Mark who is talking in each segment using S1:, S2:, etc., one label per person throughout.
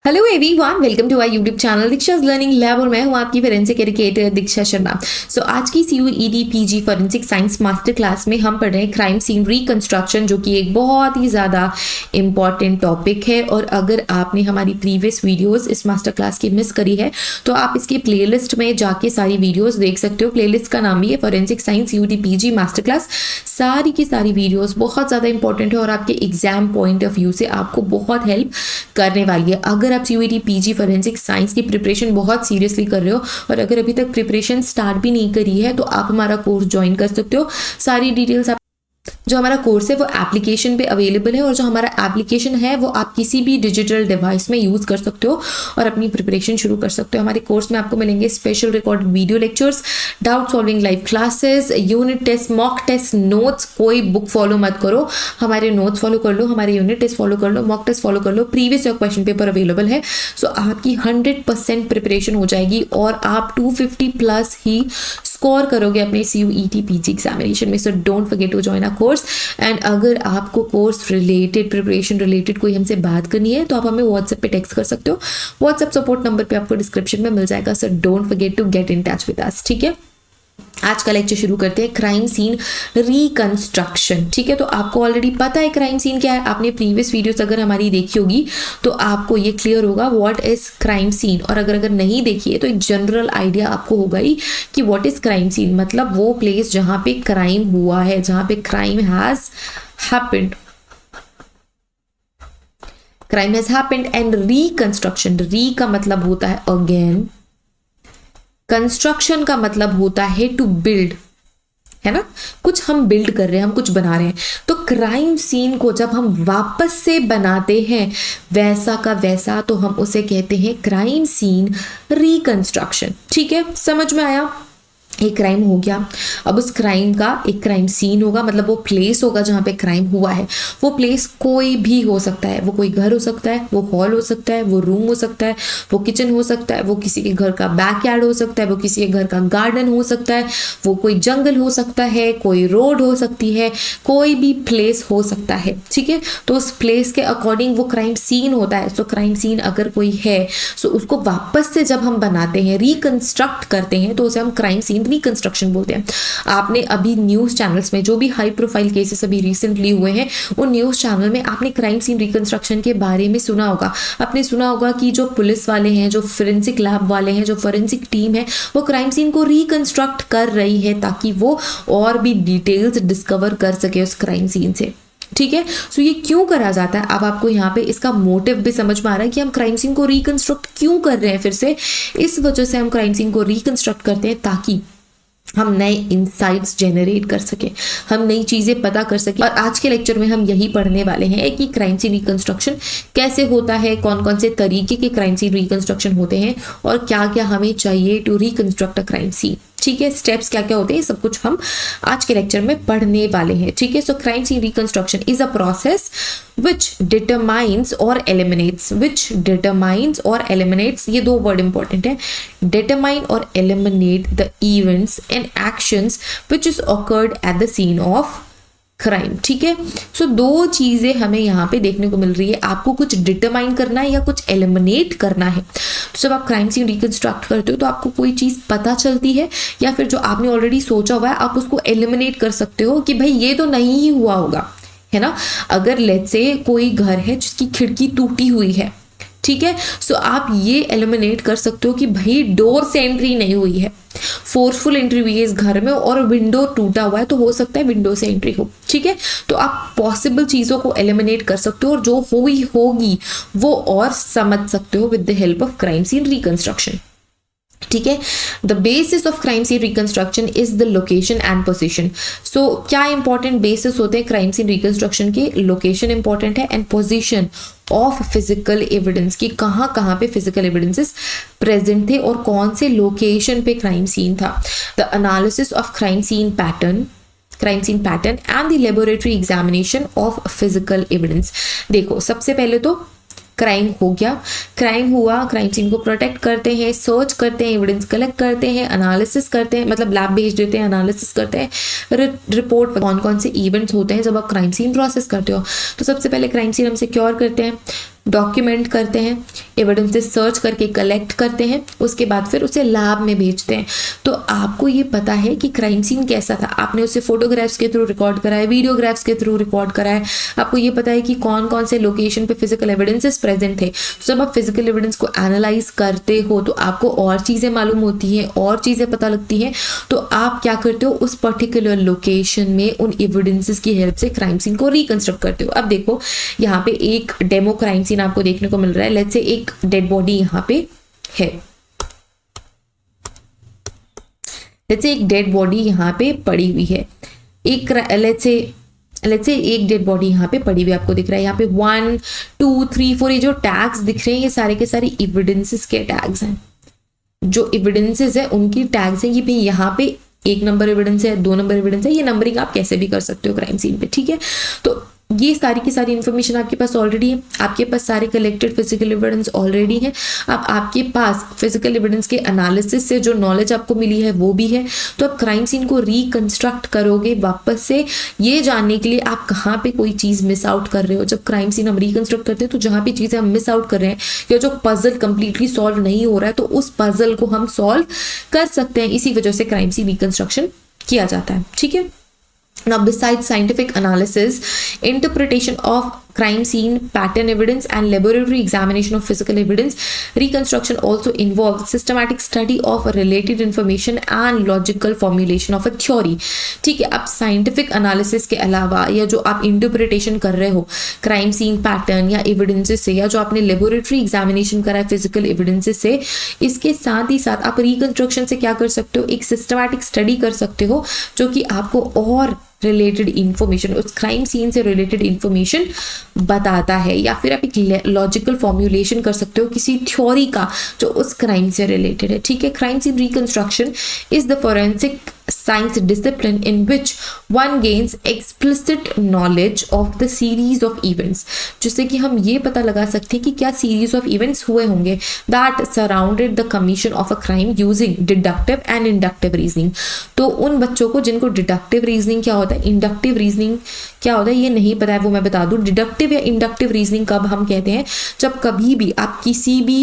S1: Hello everyone, welcome to our YouTube channel Diksha's learning lab और मैं हूं आपकी forensic educator Diksha Sharma. So आज की CUET PG forensic science master class में हम पढ़ रहे हैं क्राइम सीन रिकंस्ट्रक्शन, जो कि एक बहुत ही ज़्यादा इम्पॉर्टेंट टॉपिक है। और अगर आपने हमारी प्रीवियस वीडियोस इस मास्टर क्लास की मिस करी है तो आप इसकी प्लेलिस्ट में जाके सारी वीडियोस देख सकते हो। प्लेलिस्ट का नाम भी है forensic science CUET PG master class. सारी की सारी वीडियोस बहुत ज़्यादा इंपॉर्टेंट है और आपके एग्जाम पॉइंट ऑफ व्यू से आपको बहुत हेल्प करने वाली है। अगर आप CUET PG फोरेंसिक साइंस की प्रिपरेशन बहुत सीरियसली कर रहे हो और अगर अभी तक प्रिपरेशन स्टार्ट भी नहीं करी है तो आप हमारा कोर्स ज्वाइन कर सकते हो। सारी डिटेल्स जो हमारा कोर्स है वो एप्लीकेशन पे अवेलेबल है और जो हमारा एप्लीकेशन है वो आप किसी भी डिजिटल डिवाइस में यूज़ कर सकते हो और अपनी प्रिपरेशन शुरू कर सकते हो। हमारे कोर्स में आपको मिलेंगे special record video lectures, doubt solving live classes, unit test, mock test, notes. कोई बुक फॉलो मत करो, हमारे नोट्स फॉलो कर लो, हमारे यूनिट टेस्ट फॉलो कर लो, मॉक टेस्ट फॉलो कर लो। Previous year question paper available है। सो आपकी 100% प्रिपरेशन हो जाएगी और आप 250+ ही स्कोर करोगे अपने CUET PG एग्जामिनेशन में। So don't forget to join our course. And अगर आपको कोर्स रिलेटेड, प्रिपरेशन रिलेटेड कोई हमसे बात करनी है तो आप हमें व्हाट्सएप पे टेक्स्ट कर सकते हो। व्हाट्सएप सपोर्ट नंबर पे आपको डिस्क्रिप्शन में मिल जाएगा। So don't forget to get in touch with us. ठीक है, आज का लेक्चर शुरू करते हैं क्राइम सीन रिकंस्ट्रक्शन। ठीक है, तो आपको ऑलरेडी पता है क्राइम सीन क्या है। आपने प्रीवियस वीडियोस अगर हमारी देखी होगी तो आपको ये क्लियर होगा व्हाट इज क्राइम सीन। और अगर नहीं देखी है तो एक जनरल आइडिया आपको होगा ही कि व्हाट इज क्राइम सीन। मतलब वो प्लेस जहां पे क्राइम हुआ है, जहां पे crime has happened, crime has happened. And reconstruction, री का मतलब होता है अगेन, कंस्ट्रक्शन का मतलब होता है टू बिल्ड, है ना। कुछ हम बिल्ड कर रहे हैं, हम कुछ बना रहे हैं। तो क्राइम सीन को जब हम वापस से बनाते हैं वैसा का वैसा तो हम उसे कहते हैं क्राइम सीन रिकंस्ट्रक्शन। ठीक है, समझ में आया। एक क्राइम हो गया, अब उस क्राइम का एक क्राइम सीन होगा, मतलब वो प्लेस होगा जहाँ पे क्राइम हुआ है। वो प्लेस कोई भी हो सकता है, वो कोई घर हो सकता है, वो हॉल हो सकता है, वो रूम हो सकता है, वो किचन हो सकता है, वो किसी के घर का बैकयार्ड हो सकता है, वो किसी के घर का गार्डन हो सकता है, वो कोई जंगल हो सकता है, कोई रोड हो सकती है, कोई भी प्लेस हो सकता है। ठीक है, तो उस प्लेस के अकॉर्डिंग वो क्राइम सीन होता है। तो क्राइम सीन अगर कोई है तो उसको वापस से जब हम बनाते हैं, रिकंस्ट्रक्ट करते हैं, तो उसे हम क्राइम सीन रिकंस्ट्रक्शन बोलते हैं। आपने अभी न्यूज चैनल्स में जो भी हाई प्रोफाइल केसेस अभी रिसेंटली हुए हैं उन न्यूज चैनल में आपने क्राइम सीन रिकंस्ट्रक्शन के बारे में सुना होगा। आपने सुना होगा कि जो पुलिस वाले हैं, जो फोरेंसिक लैब वाले हैं, जो फोरेंसिक टीम है, वो क्राइम सीन को रिकंस्ट्रक्ट कर रही है ताकि वो और भी डिटेल्स डिस्कवर कर सके उस क्राइम सीन से। ठीक है, सो ये क्यों करा जाता है, अब आपको यहाँ पे इसका मोटिव भी समझ में आ रहा है कि हम क्राइम सीन को रिकंस्ट्रक्ट क्यों कर रहे हैं। फिर से इस वजह से हम क्राइम सीन को रिकंस्ट्रक्ट करते हैं ताकि हम नए इंसाइट्स जनरेट कर सके, हम नई चीज़ें पता कर सके। और आज के लेक्चर में हम यही पढ़ने वाले हैं कि क्राइम सीन रिकंस्ट्रक्शन कैसे होता है, कौन कौन से तरीके के क्राइम सीन रिकंस्ट्रक्शन होते हैं और क्या क्या हमें चाहिए to reconstruct a crime scene. ठीक है, स्टेप्स क्या क्या होते हैं, सब कुछ हम आज के लेक्चर में पढ़ने वाले हैं। ठीक है, so crime scene reconstruction is a process which determines or eliminates, ये दो वर्ड इंपॉर्टेंट है, determine or eliminate the events and actions which is occurred at the scene of crime. ठीक है, सो दो चीजें हमें यहाँ पे देखने को मिल रही है। आपको कुछ डिटरमाइन करना है या कुछ एलिमिनेट करना है। तो जब आप क्राइम सीन रिकंस्ट्रक्ट करते हो तो आपको कोई चीज पता चलती है या फिर जो आपने ऑलरेडी सोचा हुआ है आप उसको एलिमिनेट कर सकते हो कि भाई ये तो नहीं ही हुआ होगा, है ना। अगर लेट्स से कोई घर है जिसकी खिड़की टूटी हुई है, ठीक है, सो आप ये एलिमिनेट कर सकते हो कि भाई डोर से एंट्री नहीं हुई है, फोर्सफुल एंट्री हुई है इस घर में और विंडो टूटा हुआ है तो हो सकता है विंडो से एंट्री हो। ठीक है, तो आप पॉसिबल चीजों को एलिमिनेट कर सकते हो और जो हुई होगी वो और समझ सकते हो with the help of crime scene reconstruction. ठीक है, the basis of crime scene reconstruction is the location and position. So क्या इंपॉर्टेंट बेसिस होते हैं क्राइम सीन रिकंस्ट्रक्शन के? लोकेशन इंपॉर्टेंट है and position of physical evidence, की कहाँ कहाँ पे फिजिकल एविडेंसेस प्रेजेंट थे और कौन से लोकेशन पे क्राइम सीन था। The analysis of crime scene pattern and the laboratory examination of physical evidence. देखो, सबसे पहले तो क्राइम हो गया, क्राइम हुआ, क्राइम सीन को प्रोटेक्ट करते हैं, सर्च करते हैं, एविडेंस कलेक्ट करते हैं, एनालिसिस करते हैं, मतलब लैब भेज देते हैं, एनालिसिस करते हैं, रिपोर्ट कौन कौन से इवेंट्स होते हैं जब आप क्राइम सीन प्रोसेस करते हो। तो सबसे पहले क्राइम सीन हम सिक्योर करते हैं, डॉक्यूमेंट करते हैं, एविडेंसेस सर्च करके कलेक्ट करते हैं, उसके बाद फिर उसे लैब में भेजते हैं। तो आपको ये पता है कि क्राइम सीन कैसा था, आपने उसे फोटोग्राफ्स के थ्रू रिकॉर्ड करा है, वीडियोग्राफ्स के थ्रू रिकॉर्ड करा है, आपको ये पता है कि कौन कौन से लोकेशन पे फिजिकल एविडेंसेस प्रेजेंट थे। तो जब आप फिजिकल एविडेंस को एनालाइज करते हो तो आपको और चीज़ें मालूम होती हैं, और चीज़ें पता लगती हैं, तो आप क्या करते हो, उस पर्टिकुलर लोकेशन में उन एविडेंसेस की हेल्प से क्राइम सीन को रिकंस्ट्रक्ट करते हो। अब देखो यहाँ पे एक डेमो क्राइम सीन आपको देखने को मिल रहा है। लेट्स से एक डेड बॉडी यहाँ पे है, लेट्स से एक डेड बॉडी यहाँ पे पड़ी हुई है, एक लेट्स से एक डेड बॉडी यहाँ पे पड़ी हुई आपको दिख रहा है। यहाँ पे 1 2 3 4 ये जो टैग्स दिख रहे हैं ये सारे के सारे एविडेंसेस के टैग्स हैं। जो एविडेंसेस है उनकी टैग्स हैं। ये भी यहाँ पे 1 नंबर एविडेंस है, 2 नंबर एविडेंस है, ये नंबरिंग आप कैसे भी कर सकते हो क्राइम सीन पे, ठीक है। तो ये सारी की सारी इन्फॉर्मेशन आपके पास ऑलरेडी है, आपके पास सारे कलेक्टेड फिजिकल एविडेंस ऑलरेडी है। अब आपके पास फिजिकल एविडेंस के एनालिसिस से जो नॉलेज आपको मिली है वो भी है। तो आप क्राइम सीन को रिकंस्ट्रक्ट करोगे वापस से, ये जानने के लिए आप कहाँ पे कोई चीज़ मिस आउट कर रहे हो। जब क्राइम सीन हम रिकंस्ट्रक्ट करते हैं तो जहाँ पे चीज़ें हम मिस आउट कर रहे हैं या जो पजल कंप्लीटली सॉल्व नहीं हो रहा है तो उस पजल को हम सॉल्व कर सकते हैं। इसी वजह से क्राइम सीन रिकंस्ट्रक्शन किया जाता है, ठीक है। Now, besides scientific analysis, interpretation of crime scene, pattern evidence, and laboratory examination of physical evidence, reconstruction also involves systematic study of related information and logical formulation of a theory. ठीक है, अब scientific analysis के अलावा या जो आप interpretation कर रहे हो crime scene pattern या evidences से, या जो आपने laboratory examination करा है physical evidences से, इसके साथ ही साथ आप reconstruction से क्या कर सकते हो, एक systematic study कर सकते हो जो कि आपको और रिलेटेड इंफॉर्मेशन, उस क्राइम सीन से रिलेटेड इंफॉर्मेशन बताता है। या फिर आप एक लॉजिकल फॉर्मुलेशन कर सकते हो किसी थ्योरी का जो उस क्राइम से रिलेटेड है, ठीक है। Crime scene reconstruction is the forensic science discipline in which one gains explicit knowledge of the series of events, जिससे कि हम ये पता लगा सकते हैं कि क्या series of events हुए होंगे that surrounded the commission of a crime using deductive and inductive reasoning। तो उन बच्चों को जिनको deductive reasoning क्या होता है, inductive reasoning क्या होता है ये नहीं पता है, वो मैं बता दूं। डिडक्टिव या इंडक्टिव रीजनिंग कब हम कहते हैं, जब कभी भी आप किसी भी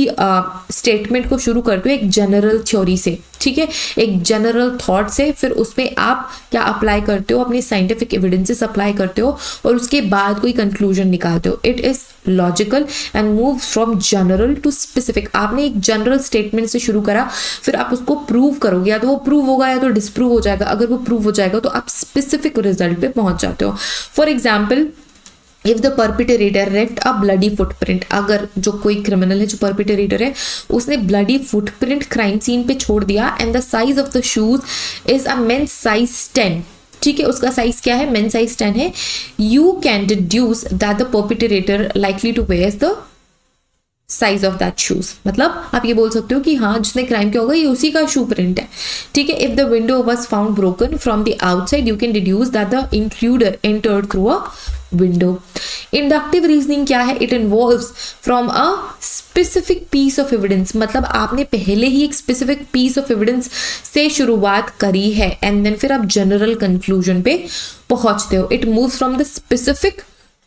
S1: स्टेटमेंट को शुरू करते हो एक जनरल थ्योरी से, ठीक है, एक जनरल थॉट से, फिर उसमें आप क्या अप्लाई करते हो, अपने साइंटिफिक एविडेंसेस अप्लाई करते हो और उसके बाद कोई कंक्लूजन निकालते हो। It is logical and move from general to specific. आपने एक जनरल स्टेटमेंट से शुरू करा, फिर आप उसको प्रूव करोगे, या तो वो प्रूव होगा या तो डिसप्रूव हो जाएगा। अगर वो प्रूव हो जाएगा तो आप स्पेसिफिक रिजल्ट पे पहुंच जाते हो। For example, if the perpetrator left a bloody footprint, अगर जो कोई क्रिमिनल है, जो परपिटरेटर है, उसने ब्लडी फुटप्रिंट क्राइम सीन पे छोड़ दिया and the size of the shoes is a main size 10, ठीक है, उसका साइज क्या है, मेन साइज 10 है, you can deduce that the perpetrator likely to wear the size of that shoes. मतलब आप ये बोल सकते हो कि हाँ जिसने क्राइम किया होगा ये उसी का शू प्रिंट है, ठीक है। If the window was found broken from the outside you can deduce that the intruder entered through a window. Inductive reasoning क्या है, it involves from a specific piece of evidence, मतलब आपने पहले ही एक स्पेसिफिक पीस ऑफ एविडेंस से शुरुआत करी है एंड देन फिर आप जनरल कंक्लूजन पे पहुंचते हो। It moves from the specific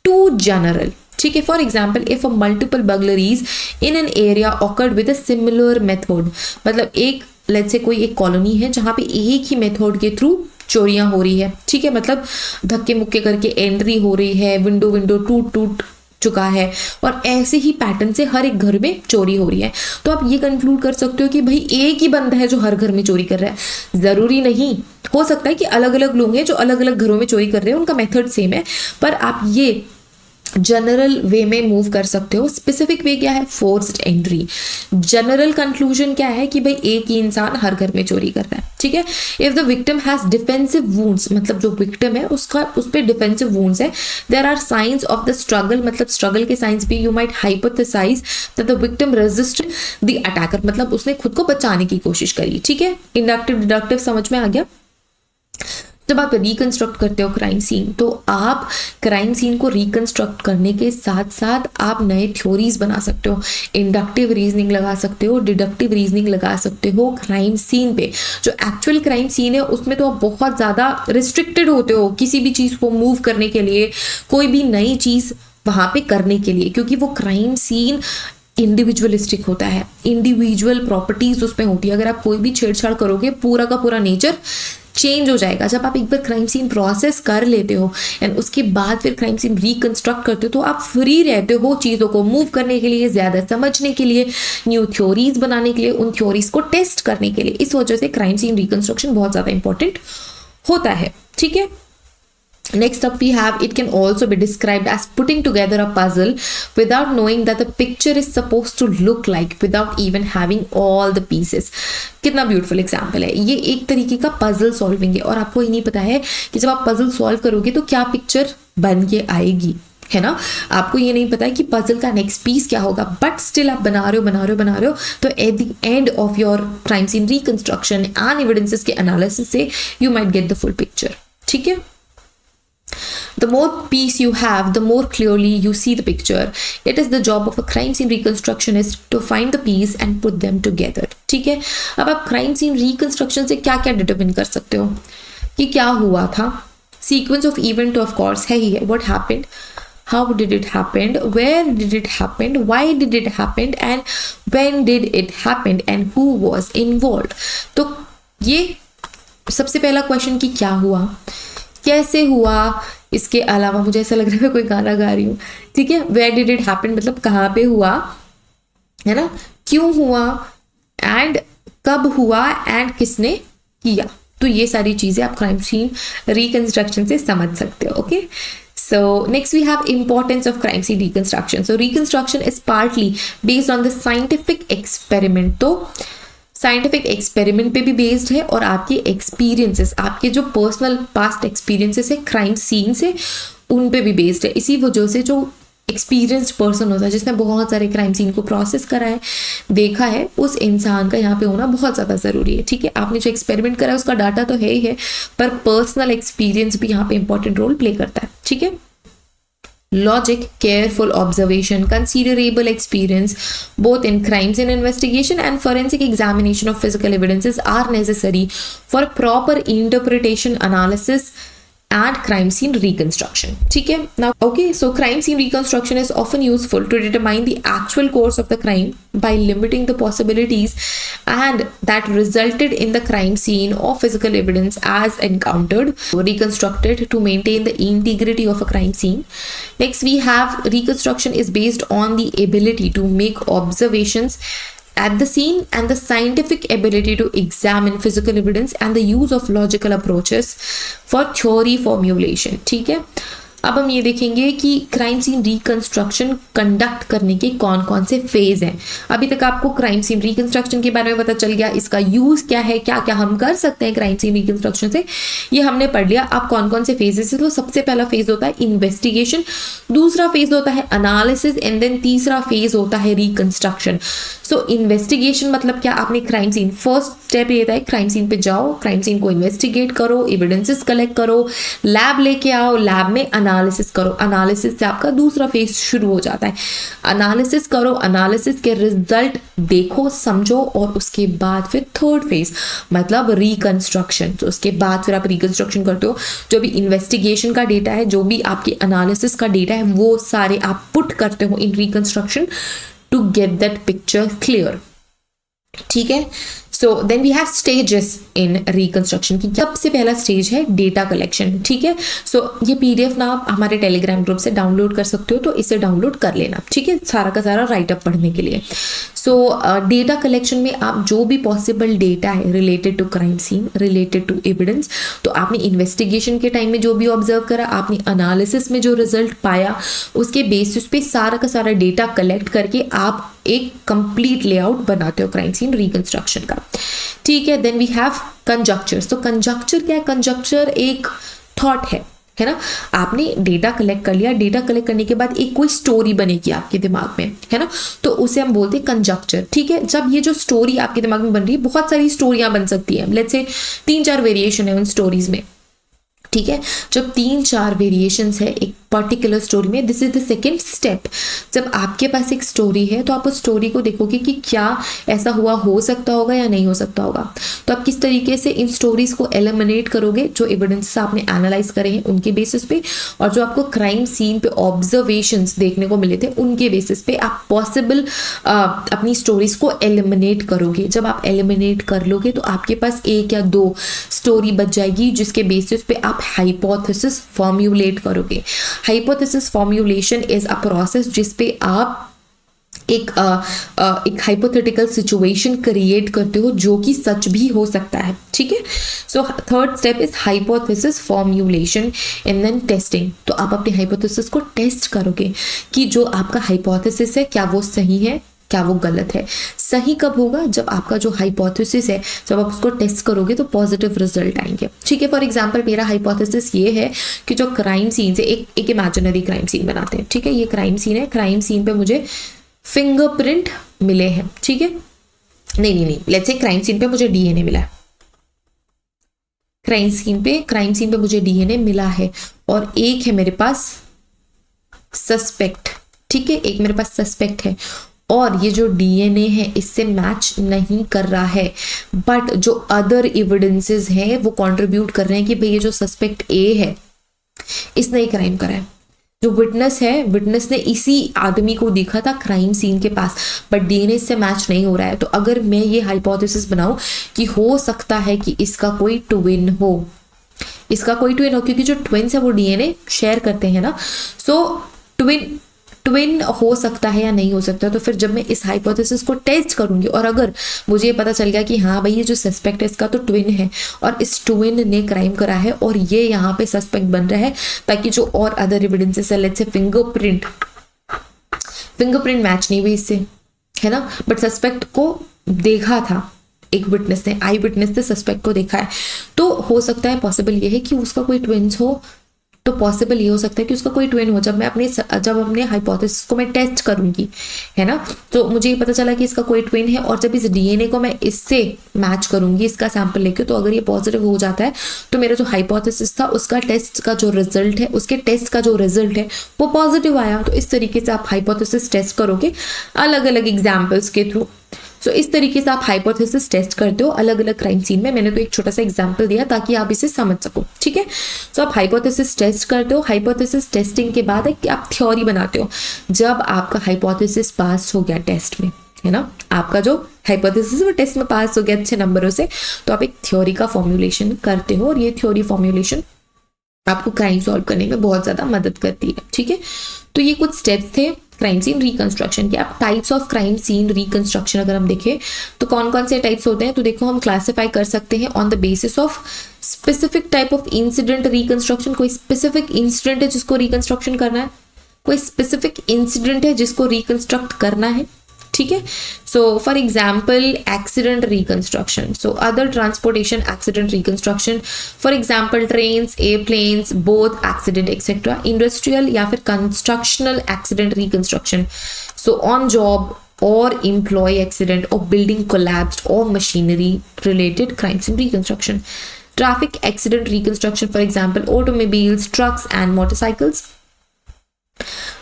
S1: to general, ठीक है। For example, if a multiple burglaries in an area occurred with a similar method, मतलब एक लेट्स से कोई एक कॉलोनी है जहां पे एक ही मेथड के थ्रू चोरियां हो रही है, ठीक है, मतलब धक्के मुक्के करके एंट्री हो रही है, विंडो टूट चुका है और ऐसे ही पैटर्न से हर एक घर में चोरी हो रही है। तो आप ये कंक्लूड कर सकते हो कि भाई एक ही बंदा है जो हर घर में चोरी कर रहा है। जरूरी नहीं, हो सकता है कि अलग अलग लोग हैं जो अलग अलग घरों में चोरी कर रहे हैं, उनका मेथड सेम है, पर आप ये जनरल वे में मूव कर सकते हो। स्पेसिफिक वे क्या है, फोर्स्ड एंट्री। जनरल कंक्लूजन क्या है कि भाई एक ही इंसान हर घर में चोरी कर रहा है, ठीक है। If the victim has defensive wounds, मतलब जो विक्टिम है उसका उस पे डिफेंसिव वुंड्स है, there are signs of the struggle, मतलब स्ट्रगल के साइंस भी, you might hypothesise that the victim resisted the attacker, मतलब उसने खुद को बचाने की कोशिश करी, ठीक है। इंडक्टिव डिडक्टिव समझ में आ गया। जब आप रिकंस्ट्रक्ट करते हो क्राइम सीन, तो आप क्राइम सीन को रिकंस्ट्रक्ट करने के साथ साथ आप नए थ्योरीज बना सकते हो, इंडक्टिव रीजनिंग लगा सकते हो, डिडक्टिव रीजनिंग लगा सकते हो क्राइम सीन पे। जो एक्चुअल क्राइम सीन है उसमें तो आप बहुत ज़्यादा रिस्ट्रिक्टेड होते हो किसी भी चीज़ को मूव करने के लिए, कोई भी नई चीज़ वहाँ पे करने के लिए, क्योंकि वो क्राइम सीन इंडिविजुअलिस्टिक होता है, इंडिविजुअल प्रॉपर्टीज उसमें होती है। अगर आप कोई भी छेड़छाड़ करोगे पूरा का पूरा नेचर चेंज हो जाएगा। जब आप एक बार क्राइम सीन प्रोसेस कर लेते हो एंड उसके बाद फिर क्राइम सीन रिकंस्ट्रक्ट करते हो तो आप फ्री रहते हो चीज़ों को मूव करने के लिए, ज़्यादा समझने के लिए, न्यू थ्योरीज बनाने के लिए, उन थ्योरीज को टेस्ट करने के लिए। इस वजह से क्राइम सीन रिकंस्ट्रक्शन बहुत ज़्यादा इंपॉर्टेंट होता है। ठीक है, next up we have, it can also be described as putting together a puzzle without knowing that the picture is supposed to look like, without even having all the pieces. कितना beautiful example है ये। एक तरीके का puzzle solving है और आपको ये नहीं पता है कि जब आप पजल सॉल्व करोगे तो क्या पिक्चर बन के आएगी, है ना। आपको ये नहीं पता है कि पजल का नेक्स्ट पीस क्या होगा, बट स्टिल आप बना रहे हो तो at the end of your crime scene reconstruction and evidences के एनालिसिस से you might get the full picture. ठीक है, the more piece you have, the more clearly you see the picture. It is the job of a crime scene reconstructionist to find the piece and put them together. ठीक है, अब आप crime scene reconstruction से क्या क्या determine कर सकते हो कि क्या हुआ था। Sequence of event of course है ही है, what happened, how did it happen, where did it happen, why did it happen and when did it happen and who was involved. तो ये सबसे पहला क्वेश्चन कि क्या हुआ, कैसे हुआ। इसके अलावा मुझे ऐसा लग रहा है मैं कोई गाना गा रही हूँ। ठीक है, वेयर डिड इट हैपन मतलब कहाँ पे हुआ, है ना, क्यों हुआ एंड कब हुआ एंड किसने किया। तो ये सारी चीजें आप क्राइम सीन रिकंस्ट्रक्शन से समझ सकते हो। Okay, so next we have importance of crime scene reconstruction. So reconstruction is partly based on the scientific experiment. तो साइंटिफिक एक्सपेरिमेंट पे भी बेस्ड है और आपके एक्सपीरियंसेस, आपके जो पर्सनल पास्ट एक्सपीरियंसेस है क्राइम सीन से, उन पे भी बेस्ड है। इसी वजह से जो एक्सपीरियंस्ड पर्सन होता है जिसने बहुत सारे क्राइम सीन को प्रोसेस करा है, देखा है, उस इंसान का यहाँ पे होना बहुत ज़्यादा ज़रूरी है। ठीक है, आपने जो एक्सपेरिमेंट करा है उसका डाटा तो है ही है, पर पर्सनल एक्सपीरियंस भी यहाँ पे इंपॉर्टेंट रोल प्ले करता है। ठीक है, logic, careful observation, considerable experience both in crime scene investigation and forensic examination of physical evidences are necessary for proper interpretation, analysis and crime scene reconstruction. ठीक है, now okay, so crime scene reconstruction is often useful to determine the actual course of the crime by limiting the possibilities and that resulted in the crime scene or physical evidence as encountered, reconstructed to maintain the integrity of a crime scene. Next we have reconstruction is based on the ability to make observations at the scene and the scientific ability to examine physical evidence and the use of logical approaches for theory formulation. ठीक है, अब हम ये देखेंगे कि crime scene reconstruction conduct करने के कौन कौन से फेज हैं। अभी तक आपको क्राइम सीन रिकंस्ट्रक्शन के बारे में पता चल गया, इसका यूज क्या है, क्या क्या हम कर सकते हैं क्राइम सीन रिकंस्ट्रक्शन से, ये हमने पढ़ लिया। अब कौन कौन से फेजेस है, तो सबसे पहला फेज होता है इन्वेस्टिगेशन, दूसरा फेज होता है एनालिसिस एंड देन तीसरा फेज होता है रिकंस्ट्रक्शन। सो इन्वेस्टिगेशन मतलब क्या, आपने क्राइम सीन, फर्स्ट स्टेप ये था क्राइम सीन पे जाओ, क्राइम सीन को इन्वेस्टिगेट करो, एविडेंसेस कलेक्ट करो, लैब लेके आओ, लैब में एनालिसिस करो। एनालिसिस से आपका दूसरा फेज शुरू हो जाता है। एनालिसिस करो, एनालिसिस के रिजल्ट देखो, समझो, और उसके बाद फिर थर्ड फेज मतलब रिकंस्ट्रक्शन। तो उसके बाद फिर आप रिकंस्ट्रक्शन करते हो, जो भी इन्वेस्टिगेशन का डेटा है, जो भी आपकी एनालिसिस का डेटा है, वो सारे आप पुट करते हो in reconstruction to get that picture clear. ठीक है, so then we have stages in reconstruction की। सबसे पहला स्टेज है डेटा कलेक्शन। ठीक है, सो ये पीडीएफ ना आप हमारे टेलीग्राम ग्रुप से डाउनलोड कर सकते हो, तो इसे डाउनलोड कर लेना। ठीक है, सारा का सारा राइटअप पढ़ने के लिए। सो डेटा कलेक्शन में आप जो भी पॉसिबल डेटा है related to crime scene, related to evidence, तो आपने इन्वेस्टिगेशन के टाइम में जो भी ऑब्जर्व करा, आपने एनालिसिस में जो रिजल्ट पाया, उसके बेसिस पे सारा का सारा डेटा कलेक्ट करके आप एक कंप्लीट लेआउट बनाते हो क्राइम सीन रिकंस्ट्रक्शन का। ठीक है, देन वी हैव कंजक्चर्स। तो कंजक्चर क्या है, कंजक्चर एक थॉट है ना। आपने डेटा कलेक्ट कर लिया, डेटा कलेक्ट करने के बाद एक कोई स्टोरी बनेगी आपके दिमाग में, है ना, तो उसे हम बोलते हैं कंजक्चर। ठीक है, जब ये जो स्टोरी आपके दिमाग में बन रही है, बहुत सारी स्टोरियां बन सकती है, लेट्स से 3-4 वेरिएशन है उन स्टोरीज में। ठीक है, जब 3-4 वेरिएशंस है एक पर्टिकुलर स्टोरी में। This is the second step. जब आपके पास एक स्टोरी है तो आप उस स्टोरी को देखोगे कि क्या ऐसा हुआ हो सकता होगा या नहीं हो सकता होगा। तो आप किस तरीके से इन स्टोरीज को एलिमिनेट करोगे, जो एविडेंसेस आपने एनालाइज करे हैं उनके बेसिस पे, और जो आपको क्राइम सीन पे ऑब्जर्वेशंस देखने को मिले थे उनके बेसिस पे आप पॉसिबल अपनी स्टोरीज को एलिमिनेट करोगे। जब आप एलिमिनेट कर लोगे तो आपके पास एक या दो स्टोरी बच जाएगी जिसके बेसिस पे आप हाइपोथेसिस फॉर्म्यूलेट करोगे। Hypothesis formulation is a process जिस पे आप एक हाइपोथेटिकल सिचुएशन क्रिएट करते हो जो कि सच भी हो सकता है, ठीक है। So third step is hypothesis formulation and then testing. तो आप अपने हाइपोथेसिस को टेस्ट करोगे कि जो आपका हाइपोथेसिस है क्या वो सही है, क्या वो गलत है। सही कब होगा, जब आपका जो हाइपोथेसिस है जब आप उसको टेस्ट करोगे तो पॉजिटिव रिजल्ट आएंगे, ठीक है। फॉर एग्जांपल मेरा हाइपोथेसिस ये है कि जो क्राइम सीन है, एक इमेजिनरी क्राइम सीन बनाते हैं, ठीक है। ये क्राइम सीन है, क्राइम सीन पे मुझे फिंगरप्रिंट मिले हैं, ठीक है। नहीं, लेट्स से क्राइम सीन पे मुझे डीएनए मिला है। क्राइम सीन पे मुझे डीएनए मिला है और एक है मेरे पास सस्पेक्ट, ठीक है। एक मेरे पास सस्पेक्ट है और ये जो डीएनए है इससे मैच नहीं कर रहा है, बट जो अदर एविडेंसेस हैं वो कंट्रीब्यूट कर रहे हैं कि भाई ये जो सस्पेक्ट ए है इसने एक क्राइम करा है। जो विटनेस है, विटनेस ने इसी आदमी को देखा था क्राइम सीन के पास, बट डीएनए से मैच नहीं हो रहा है। तो अगर मैं ये हाइपोथेसिस बनाऊं कि हो सकता है कि इसका कोई ट्विन हो, क्योंकि जो ट्विन्स है वो डीएनए शेयर करते हैं ना, सो ट्विन हो सकता है या नहीं हो सकता। तो फिर जब मैं इस हाइपोथेसिस को टेस्ट करूंगी और अगर मुझे ये पता चल गया कि हाँ भाई ये जो सस्पेक्ट है इसका तो ट्विन है और इस ट्विन ने क्राइम करा है और ये यहाँ पे सस्पेक्ट बन रहा है, ताकि जो और अदर एविडेंसेस है, लेट्स से फिंगरप्रिंट मैच नहीं हुई इससे, है ना, बट सस्पेक्ट को देखा था एक विटनेस ने, आई विटनेस ने सस्पेक्ट को देखा है, तो हो सकता है पॉसिबल ये है कि उसका कोई ट्विन्स हो। तो पॉसिबल ये हो सकता है कि उसका कोई ट्विन हो। जब अपने हाइपोथेसिस को मैं टेस्ट करूंगी, है ना, तो मुझे ये पता चला कि इसका कोई ट्विन है और जब इस डीएनए को मैं इससे मैच करूंगी, इसका सैंपल लेके, तो अगर ये पॉजिटिव हो जाता है तो मेरा जो हाइपोथेसिस था उसका टेस्ट का जो रिजल्ट है, उसके टेस्ट का जो रिजल्ट है वो पॉजिटिव आया। तो इस तरीके से आप हाइपोथेसिस टेस्ट करोगे अलग अलग एग्जाम्पल्स के थ्रू। सो इस तरीके से आप हाइपोथेसिस टेस्ट करते हो अलग अलग क्राइम सीन में। मैंने तो एक छोटा सा एग्जांपल दिया ताकि आप इसे समझ सको, ठीक है। सो आप हाइपोथेसिस टेस्ट करते हो। हाइपोथेसिस टेस्टिंग के बाद है कि आप थ्योरी बनाते हो। जब आपका हाइपोथेसिस पास हो गया टेस्ट में, है ना, आपका जो हाइपोथेसिस वो टेस्ट में पास हो गया अच्छे नंबरों से, तो आप एक थ्योरी का फॉर्म्यूलेशन करते हो और ये थ्योरी फॉर्म्यूलेशन आपको क्राइम सॉल्व करने में बहुत ज्यादा मदद करती है, ठीक है। तो ये कुछ स्टेप्स थे क्राइम सीन रिकंस्ट्रक्शन के। अब types of crime scene reconstruction अगर हम देखें तो कौन कौन से टाइप्स होते हैं, तो देखो हम क्लासिफाई कर सकते हैं on the basis of specific type of incident reconstruction. कोई स्पेसिफिक इंसिडेंट है जिसको रिकंस्ट्रक्शन करना है, कोई स्पेसिफिक इंसिडेंट है जिसको रिकंस्ट्रक्ट करना है, ठीक है। So for example accident reconstruction, so other transportation accident reconstruction, for example trains, airplanes, boat accident etcetera. Industrial या फिर constructional accident reconstruction, so on job और एम्प्लॉय एक्सीडेंट और बिल्डिंग कोलैप्स्ड और machinery related crime scene reconstruction. Traffic accident reconstruction, for example automobiles, trucks and motorcycles.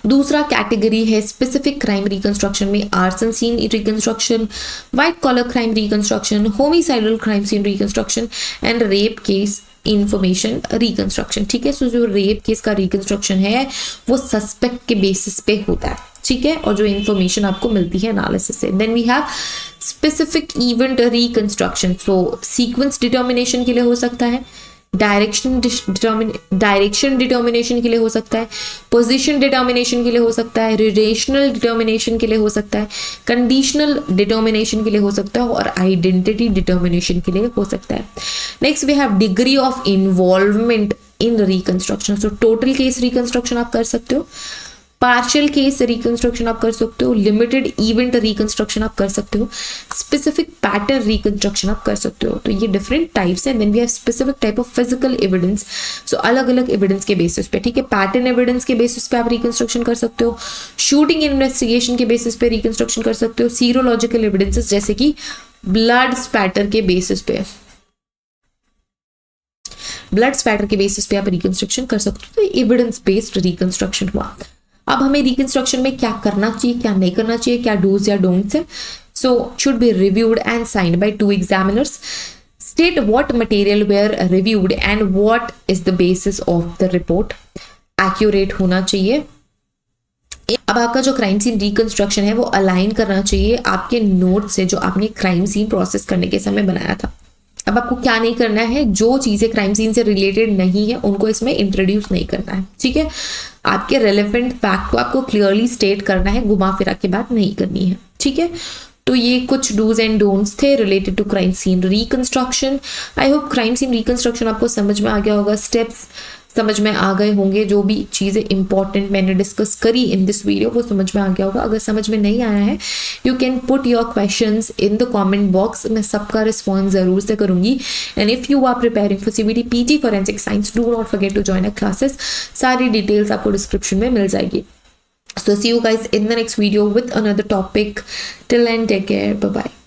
S1: दूसरा category है specific crime reconstruction में arson scene reconstruction, white collar crime reconstruction, homicidal crime scene reconstruction and rape case information reconstruction, ठीक है। सो जो rape case का reconstruction है वो suspect के बेसिस पे होता है, ठीक है, और जो इंफॉर्मेशन आपको मिलती है एनालिसिस से। Then we have specific event reconstruction, so sequence determination के लिए हो सकता है, डायरेक्शन डिटर्मिनेशन के लिए हो सकता है, पोजीशन डिटर्मिनेशन के लिए हो सकता है, रिलेशनल डिटर्मिनेशन के लिए हो सकता है, कंडीशनल डिटर्मिनेशन के लिए हो सकता है और आइडेंटिटी डिटर्मिनेशन के लिए हो सकता है। Next we have degree of involvement in reconstruction, so total case reconstruction आप कर सकते हो, पार्शियल केस रिकंस्ट्रक्शन आप कर सकते हो, लिमिटेड इवेंट रिकंस्ट्रक्शन आप कर सकते हो, स्पेसिफिक पैटर्न रिकंस्ट्रक्शन आप कर सकते हो। तो ये डिफरेंट टाइप्स हैं। Then we have specific type of physical evidence, so अलग अलग एविडेंस के बेसिस पे, ठीक है। पैटर्न एविडेंस के बेसिस पे आप रिकंस्ट्रक्शन कर सकते हो, शूटिंग इन्वेस्टिगेशन के बेसिस पे रिकंस्ट्रक्शन कर सकते हो, सीरोलॉजिकल एविडेंसेस जैसे कि ब्लड स्पैटर के बेसिस पे। ब्लड स्पैटर के बेसिस पे आप रिकंस्ट्रक्शन कर सकते हो। तो एविडेंस बेस्ड रिकंस्ट्रक्शन हुआ। अब हमें रिकंस्ट्रक्शन में क्या करना चाहिए, क्या नहीं करना चाहिए, क्या डूज या डोंट्स है। So should be reviewed and signed by 2 examiners. State what material were reviewed and what is the basis of the report. Accurate होना चाहिए। अब आपका जो क्राइम सीन रिकंस्ट्रक्शन है वो अलाइन करना चाहिए आपके नोट से जो आपने क्राइम सीन प्रोसेस करने के समय बनाया था। अब आपको क्या नहीं करना है, जो चीजें क्राइम सीन से रिलेटेड नहीं है उनको इसमें इंट्रोड्यूस नहीं करना है, ठीक है। आपके रेलेवेंट फैक्ट को आपको क्लियरली स्टेट करना है, घुमा फिरा के बात नहीं करनी है, ठीक है। तो ये कुछ डूज एंड डोंट्स थे related to crime scene reconstruction. I hope crime scene reconstruction आपको समझ में आ गया होगा, स्टेप्स समझ में आ गए होंगे, जो भी चीज़ें इंपॉर्टेंट मैंने डिस्कस करी इन दिस वीडियो वो समझ में आ गया होगा। अगर समझ में नहीं आया है you can put your questions in the comment box, मैं सबका रिस्पॉन्स ज़रूर से करूंगी। And if you are preparing for CBT PG forensic science, do not forget to join a classes. सारी डिटेल्स आपको डिस्क्रिप्शन में मिल जाएगी। So see you guys in the next video with another topic. Till then, take care. Bye bye.